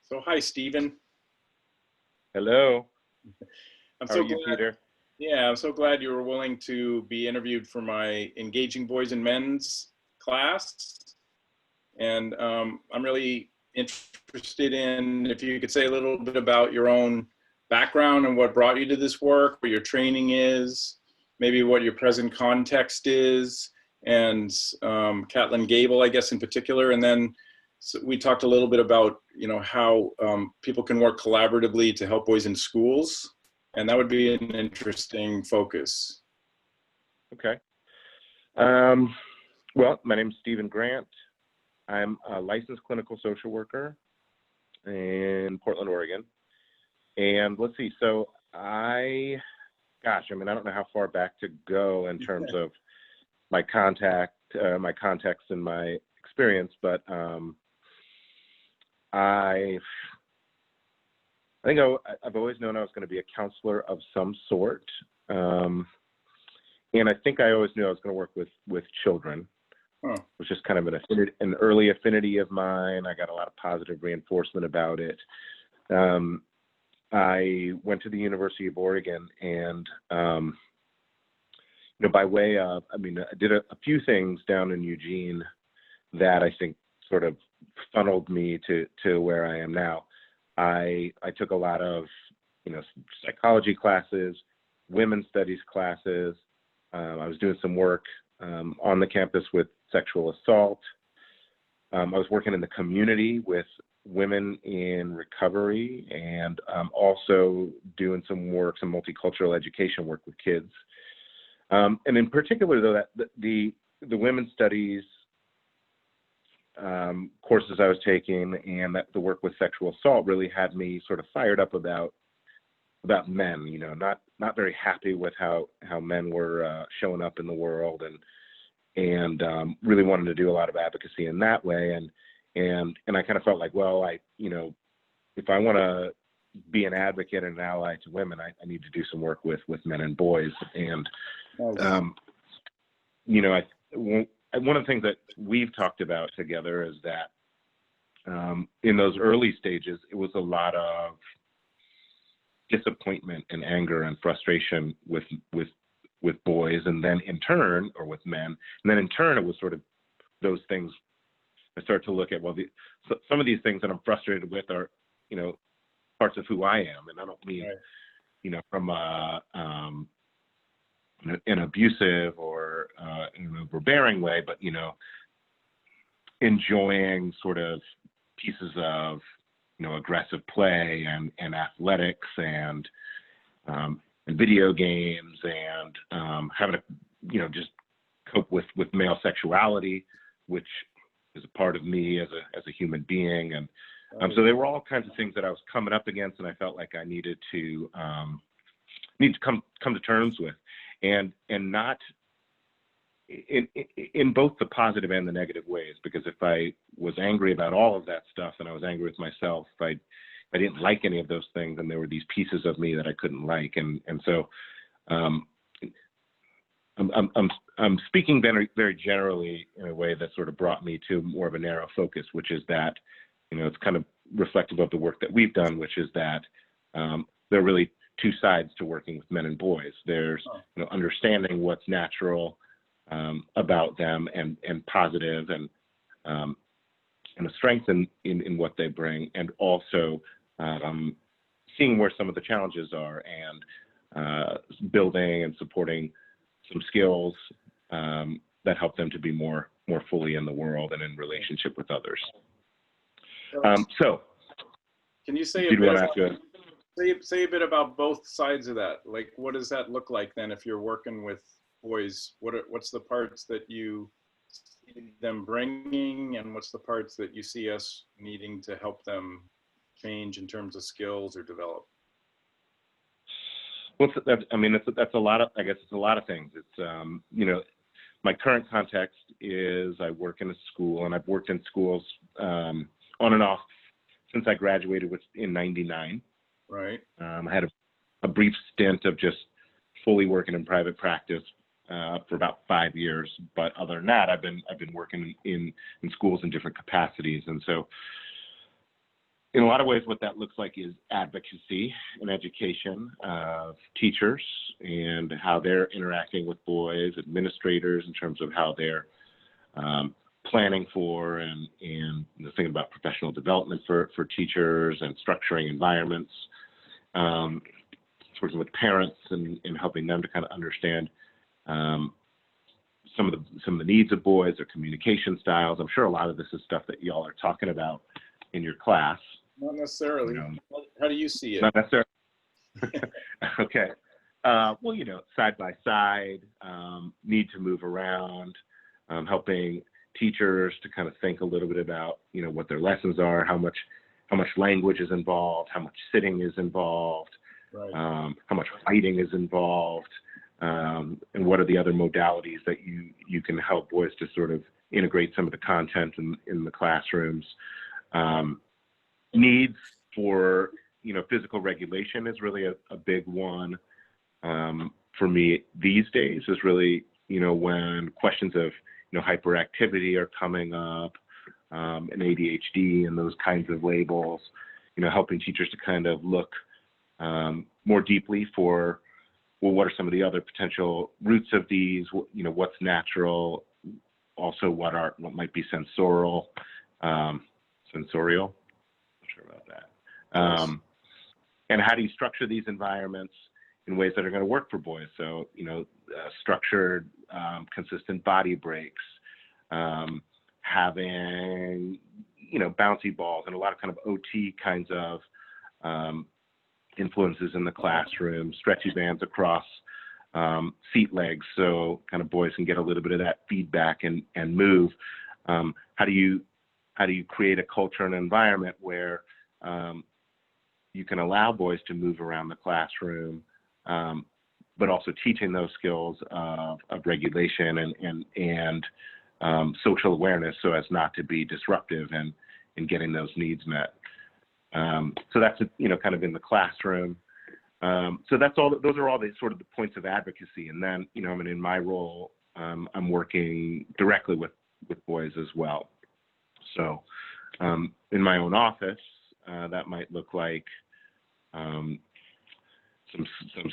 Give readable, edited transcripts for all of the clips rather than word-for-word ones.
So hi, Stephen. Hello. I'm How are so you, glad. Peter? Yeah, I'm so glad you were willing to be interviewed for my Engaging Boys and Men's class. And I'm really interested in if you could say a little bit about your own background and what brought you to this work, what your training is, maybe what your present context is, and Catlin Gable, I guess, in particular. And then we talked a little bit about, how people can work collaboratively to help boys in schools. And that would be an interesting focus. Okay. Um, well, my name is Stephen Grant. I'm a licensed clinical social worker in Portland, Oregon. And let's see, so I don't know how far back to go in terms of my context and my experience, but I think I've always known I was going to be a counselor of some sort. And I think I always knew I was going to work with children, which is kind of an early affinity of mine. I got a lot of positive reinforcement about it. I went to the University of Oregon and, by way of, I did a few things down in Eugene that I think sort of funneled me to where I am now. I took a lot of, psychology classes, women's studies classes. I was doing some work on the campus with sexual assault. I was working in the community with women in recovery and also doing some multicultural education work with kids. And in particular, though, that the women's studies courses I was taking and the work with sexual assault really had me sort of fired up about men, not very happy with how men were showing up in the world and really wanted to do a lot of advocacy in that way. And I kind of felt like, well, if I want to be an advocate and an ally to women, I need to do some work with men and boys. And, one of the things that we've talked about together is that in those early stages, it was a lot of disappointment and anger and frustration with boys, and then in turn, or with men, and then in turn, it was sort of those things. I start to look at, well, some of these things that I'm frustrated with are, parts of who I am, and I don't mean, from an abusive or in an overbearing way, but enjoying sort of pieces of aggressive play and athletics and video games and having to just cope with male sexuality, which is a part of me as a human being. And so there were all kinds of things that I was coming up against, and I felt like I needed to come to terms with, and not in both the positive and the negative ways, because if I was angry about all of that stuff and I was angry with myself, I didn't like any of those things, and there were these pieces of me that I couldn't like, and so I'm speaking very, very generally in a way that sort of brought me to more of a narrow focus, which is that it's kind of reflective of the work that we've done, which is that there are really two sides to working with men and boys. There's understanding what's natural about them and positive and a strength in what they bring, and also seeing where some of the challenges are and building and supporting some skills that help them to be more fully in the world and in relationship with others. So can you say say a bit about both sides of that? Like, what does that look like then if you're working with boys? What's the parts that you see them bringing, and what's the parts that you see us needing to help them change in terms of skills or develop? Well, that's a lot of, I guess it's a lot of things. It's, my current context is I work in a school, and I've worked in schools on and off since I graduated in '99. Right. I had a brief stint of just fully working in private practice for about 5 years, but other than that, I've been working in schools in different capacities. And so in a lot of ways, what that looks like is advocacy and education of teachers and how they're interacting with boys, administrators in terms of how they're planning for and thinking about professional development for teachers and structuring environments, working with parents and helping them to kind of understand some of the needs of boys, their communication styles. I'm sure a lot of this is stuff that y'all are talking about in your class. Not necessarily. How do you see it? Not necessarily. Okay. Well, side by side, need to move around, helping teachers to kind of think a little bit about, what their lessons are, how much language is involved, how much sitting is involved, Right. How much writing is involved, and what are the other modalities that you can help boys to sort of integrate some of the content in the classrooms. Needs for, physical regulation is really a big one for me these days, is really, when questions of, hyperactivity are coming up, and ADHD and those kinds of labels, helping teachers to kind of look more deeply for, well, what are some of the other potential roots of these, what's natural, also what might be sensorial, sure about that. And how do you structure these environments in ways that are going to work for boys? So, structured, consistent body breaks, having, bouncy balls and a lot of kind of OT kinds of influences in the classroom, stretchy bands across seat legs, so kind of boys can get a little bit of that feedback and move. How do you create a culture and environment where you can allow boys to move around the classroom, but also teaching those skills of regulation and social awareness, so as not to be disruptive and getting those needs met. So that's kind of in the classroom. So those are all the sort of the points of advocacy. And then in my role, I'm working directly with boys as well. So in my own office, that might look like some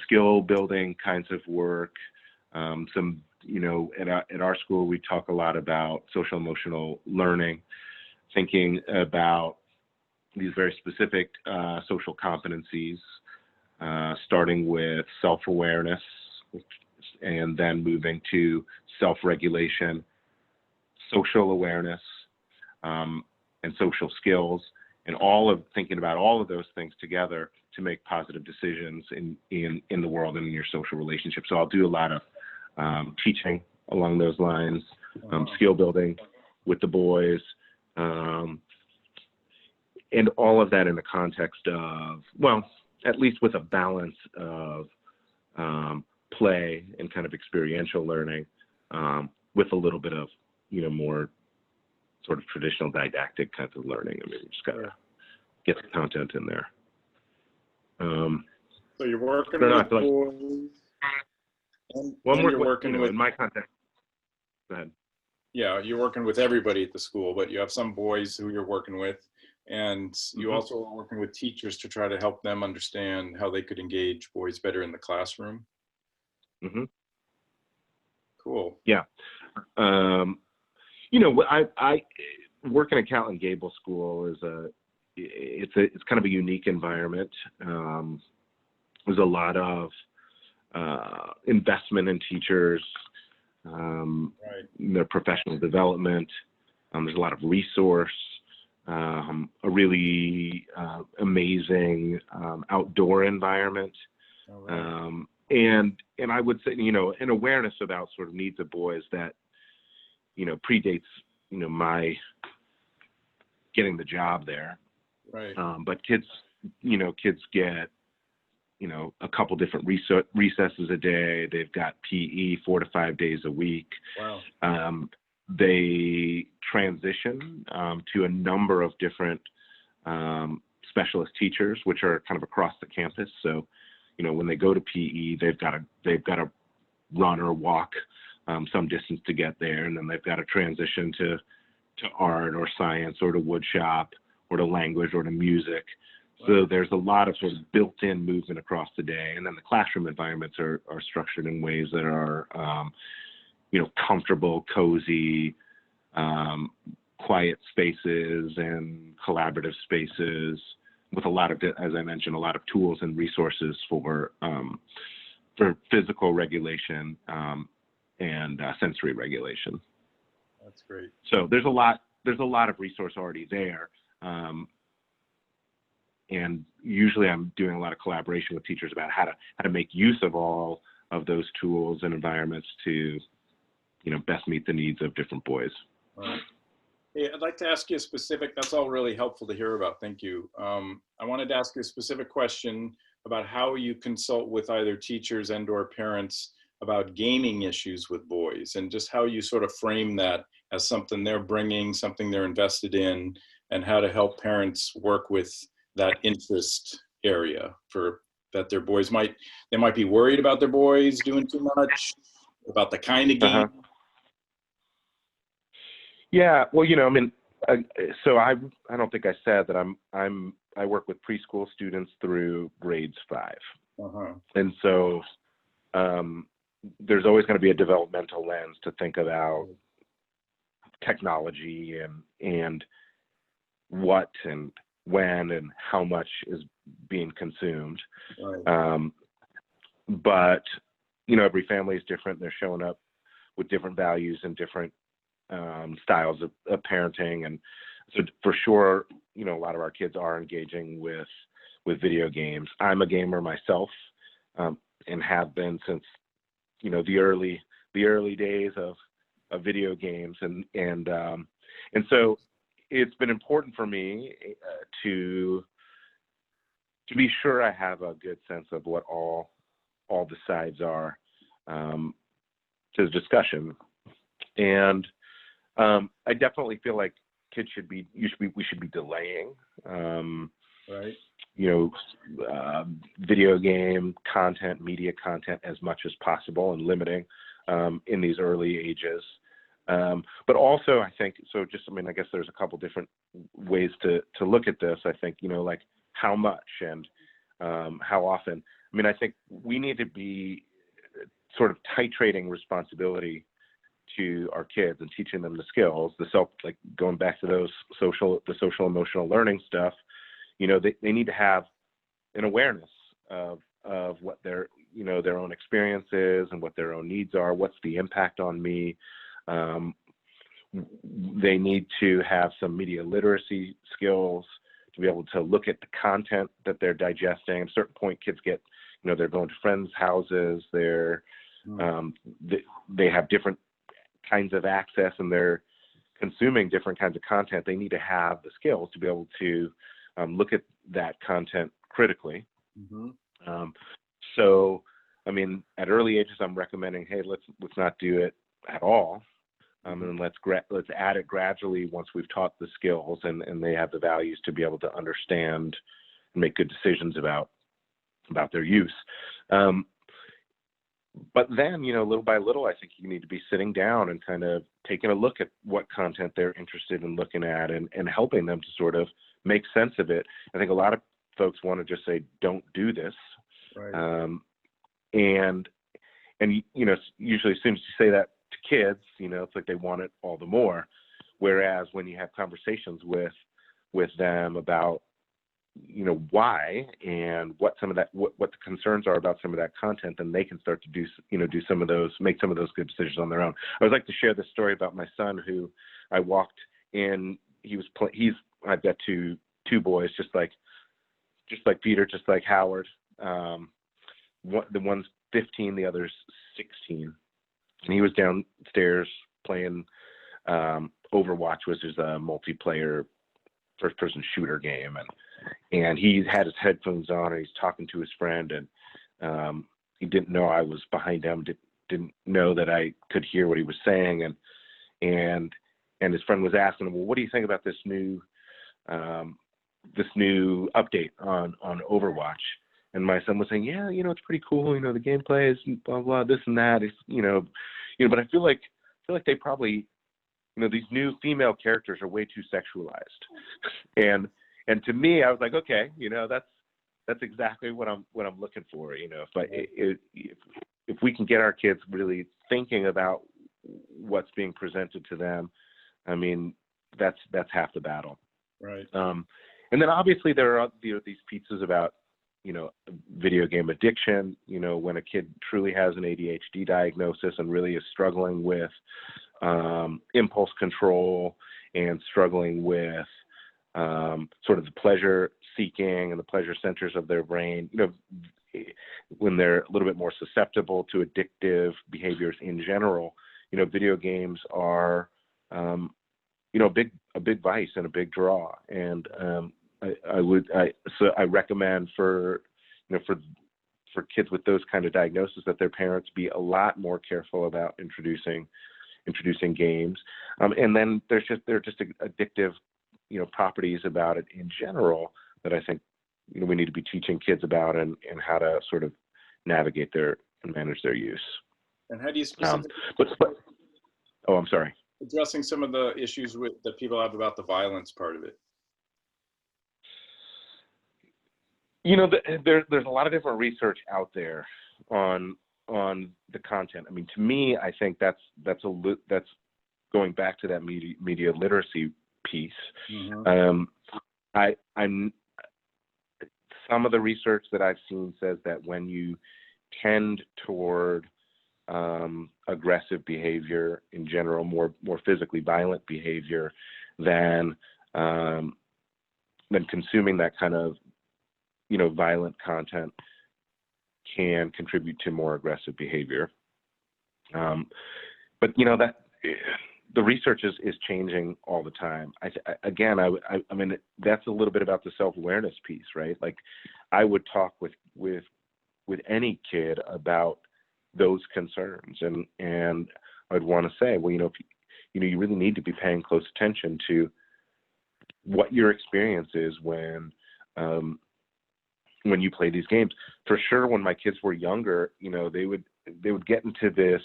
skill building kinds of work. Some, at our school, we talk a lot about social emotional learning, thinking about these very specific social competencies, starting with self-awareness and then moving to self-regulation, social awareness, and social skills, and thinking about all of those things together to make positive decisions in the world and in your social relationships. So I'll do a lot of teaching along those lines, skill building with the boys, and all of that in the context of, well, at least with a balance of play and kind of experiential learning, with a little bit of, more sort of traditional didactic kinds of learning. I mean, you just gotta get the content in there. So you're working with boys. You're working with, in my context. Go ahead. Yeah, you're working with everybody at the school, but you have some boys who you're working with, and you also are working with teachers to try to help them understand how they could engage boys better in the classroom. Mm-hmm. Cool. Yeah. I working at Catlin Gable School it's kind of a unique environment. There's a lot of investment in teachers, their professional development. There's a lot of resource, a really amazing outdoor environment. And I would say, an awareness about sort of needs of boys that, predates, my getting the job there. Right. But kids get, a couple different recesses a day. They've got PE 4 to 5 days a week. Wow. They transition to a number of different specialist teachers, which are kind of across the campus. So, when they go to PE, they've got to run or walk some distance to get there, and then they've got to transition to art or science or to wood shop or to language or to music. So there's a lot of sort of built-in movement across the day. And then the classroom environments are structured in ways that are, comfortable, cozy, quiet spaces and collaborative spaces with a lot of, as I mentioned, a lot of tools and resources for physical regulation and sensory regulation. That's great. So there's a lot of resource already there. And usually I'm doing a lot of collaboration with teachers about how to make use of all of those tools and environments to, best meet the needs of different boys. Right. Hey, I'd like to ask you a specific, that's all really helpful to hear about. Thank you. I wanted to ask you a specific question about how you consult with either teachers and or parents about gaming issues with boys, and just how you sort of frame that as something they're bringing, something they're invested in, and how to help parents work with that interest area for that their boys might be worried about their boys doing too much, about the kind of game. Yeah, well, so I don't think I said that I work with preschool students through grades 5. And so there's always going to be a developmental lens to think about technology and what and when and how much is being consumed. Right. But, every family is different. They're showing up with different values and different styles of parenting. And so for sure, a lot of our kids are engaging with video games. I'm a gamer myself, and have been since, the early days of video games. And so it's been important for me to be sure I have a good sense of what all the sides are to the discussion. And I definitely feel like kids we should be delaying, right. Video game content, media content as much as possible, and limiting in these early ages. But also I think, I guess there's a couple different ways to look at this. I think, like how much and how often. I think we need to be sort of titrating responsibility to our kids and teaching them the skills, going back to the social emotional learning stuff. They need to have an awareness of what their own experience is and what their own needs are. What's the impact on me? They need to have some media literacy skills to be able to look at the content that they're digesting. At a certain point, kids get, they're going to friends' houses. They have different kinds of access, and they're consuming different kinds of content. They need to have the skills to be able to look at that content critically. So, at early ages, I'm recommending, hey, let's not do it at all, and let's add it gradually once we've taught the skills and they have the values to be able to understand and make good decisions about their use. But then, little by little, I think you need to be sitting down and kind of taking a look at what content they're interested in looking at and helping them to sort of make sense of it. I think a lot of folks want to just say, don't do this. Right. And usually as soon as you say that to kids, it's like they want it all the more. Whereas when you have conversations with them about, why and what some of that, what the concerns are about some of that content, then they can start to do some of those, make some of those good decisions on their own. I would like to share this story about my son, who I walked in. I've got two boys, just like Peter, just like Howard. The one's 15, the other's 16, and he was downstairs playing Overwatch, which is a multiplayer first-person shooter game, and he had his headphones on and he's talking to his friend, and he didn't know I was behind him, didn't know that I could hear what he was saying, and his friend was asking him, well, what do you think about this new update on Overwatch? And my son was saying, yeah, it's pretty cool, the gameplay is blah blah, this and that, it's but I feel like they probably, these new female characters are way too sexualized, and to me, I was like, okay, that's exactly what I'm looking for. If we can get our kids really thinking about what's being presented to them, I mean, that's half the battle. Right. And then obviously there are these pieces about, video game addiction, when a kid truly has an ADHD diagnosis and really is struggling with impulse control and struggling with sort of the pleasure seeking and the pleasure centers of their brain, when they're a little bit more susceptible to addictive behaviors in general, video games are, a big vice and a big draw. And I recommend for kids with those kind of diagnoses that their parents be a lot more careful about introducing games. And then there are just addictive, properties about it in general that I think, we need to be teaching kids about and how to sort of navigate and manage their use. And how do you specifically oh, I'm sorry. Addressing some of the issues that people have about the violence part of it? There's a lot of different research out there on the content. I mean, to me, I think that's going back to that media literacy piece. Mm-hmm. I'm some of the research that I've seen says that when you tend toward aggressive behavior in general, more physically violent behavior, than consuming that kind of violent content can contribute to more aggressive behavior. But that the research is changing all the time. I mean, that's a little bit about the self-awareness piece, right? Like, I would talk with any kid about those concerns, and I'd want to say, well, if you really need to be paying close attention to what your experience is when you play these games. For sure, when my kids were younger, they would get into this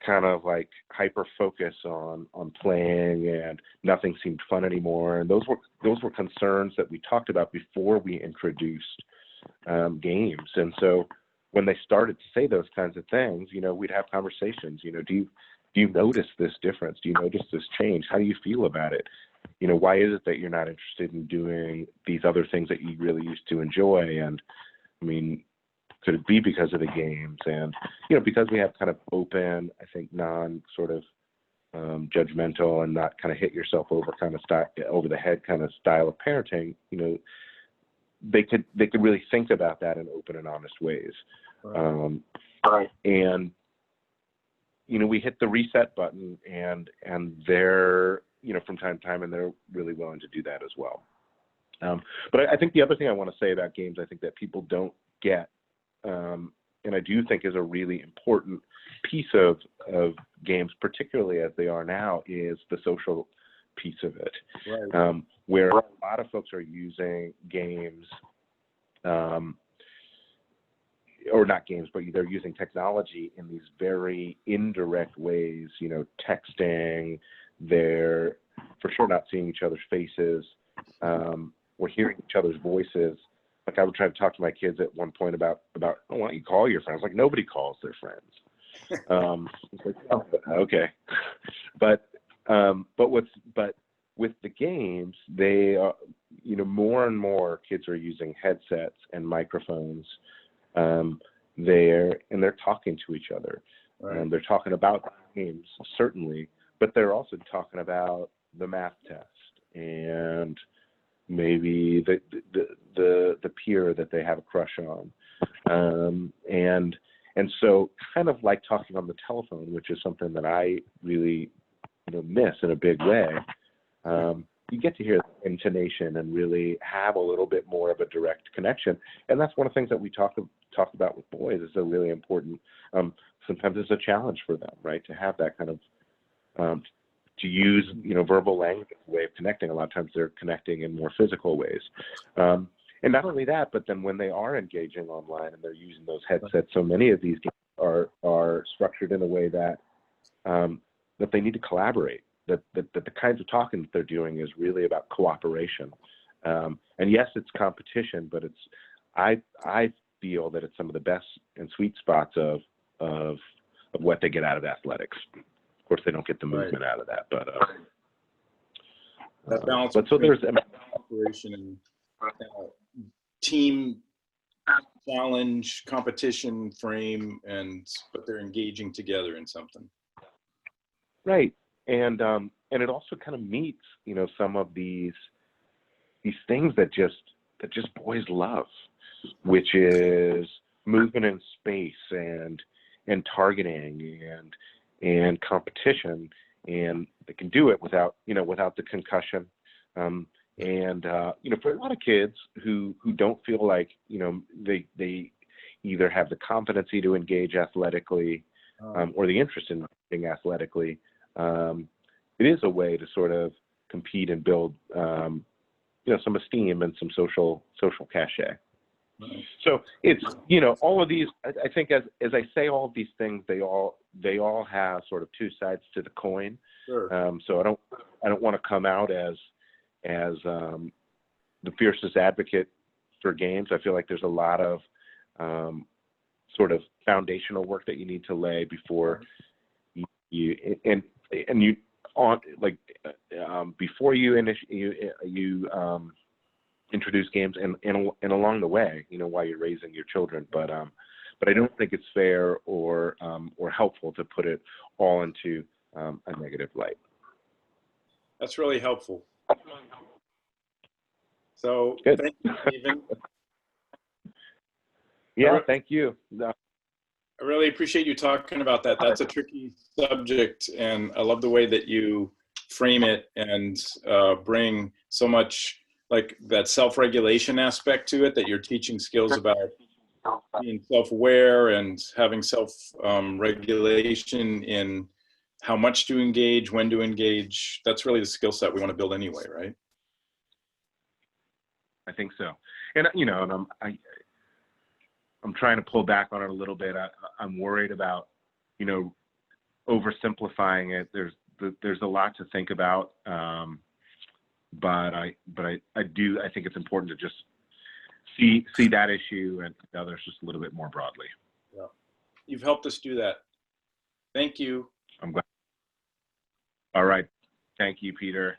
kind of like hyper focus on playing, and nothing seemed fun anymore. And those were concerns that we talked about before we introduced games. And so when they started to say those kinds of things, we'd have conversations. Do you notice this difference? Do you notice this change? How do you feel about it? Why is it that you're not interested in doing these other things that you really used to enjoy? And I mean, could it be because of the games? And, because we have kind of open, I think, non sort of judgmental and not kind of hit yourself over over the head kind of style of parenting, they could really think about that in open and honest ways. Right. And, we hit the reset button, and they're, from time to time, and they're really willing to do that as well. But I think the other thing I want to say about games, I think that people don't get, and I do think is a really important piece of games, particularly as they are now, is the social piece of it. Right. Where a lot of folks are using games, or not games, but they're using technology in these very indirect ways, texting. They're for sure not seeing each other's faces. We're hearing each other's voices. Like, I would try to talk to my kids at one point about why don't you call your friends? Like, nobody calls their friends. It's like, oh, okay. But with the games, they are, more and more kids are using headsets and microphones. They're talking to each other. Right. They're talking about games, certainly, but they're also talking about the math test and maybe the peer that they have a crush on. And so kind of like talking on the telephone, which is something that I really miss in a big way. You get to hear the intonation and really have a little bit more of a direct connection. And that's one of the things that we talk about with boys is a really important, sometimes it's a challenge for them, right? To have that kind of, to use, verbal language as a way of connecting. A lot of times they're connecting in more physical ways. And not only that, but then when they are engaging online and they're using those headsets, so many of these games are structured in a way that that they need to collaborate. That the kinds of talking that they're doing is really about cooperation. And yes, it's competition, but I feel that it's some of the best and sweet spots of what they get out of athletics. Of course, they don't get the movement out of that, but that balance. But so there's operation and team challenge, competition frame, but they're engaging together in something. Right, and it also kind of meets, you know, some of these things that just boys love, which is movement in space and targeting and competition, and they can do it without the concussion. And you know, for a lot of kids who don't feel like, you know, they either have the competency to engage athletically or the interest in being athletically, it is a way to sort of compete and build you know, some esteem and some social cachet. Right. So it's, you know, all of these, I think as I say all of these things, they all have sort of two sides to the coin. Sure. So I don't want to come out as the fiercest advocate for games. I feel like there's a lot of sort of foundational work that you need to lay before you before you introduce games and along the way, you know, while you're raising your children. But I don't think it's fair or helpful to put it all into a negative light. That's really helpful. So good. Thank you, Stephen. Yeah, thank you. I really appreciate you talking about that. That's a tricky subject, and I love the way that you frame it and bring so much like that self-regulation aspect to it, that you're teaching skills about being self-aware and having self-regulation in how much to engage, when to engage. That's really the skill set we want to build anyway, right? I think so. And, you know, and I'm trying to pull back on it a little bit. I'm worried about, you know, oversimplifying it. There's a lot to think about, but I think it's important to just see that issue and others just a little bit more broadly. Yeah, you've helped us do that. Thank you. I'm glad. All right, thank you, Peter.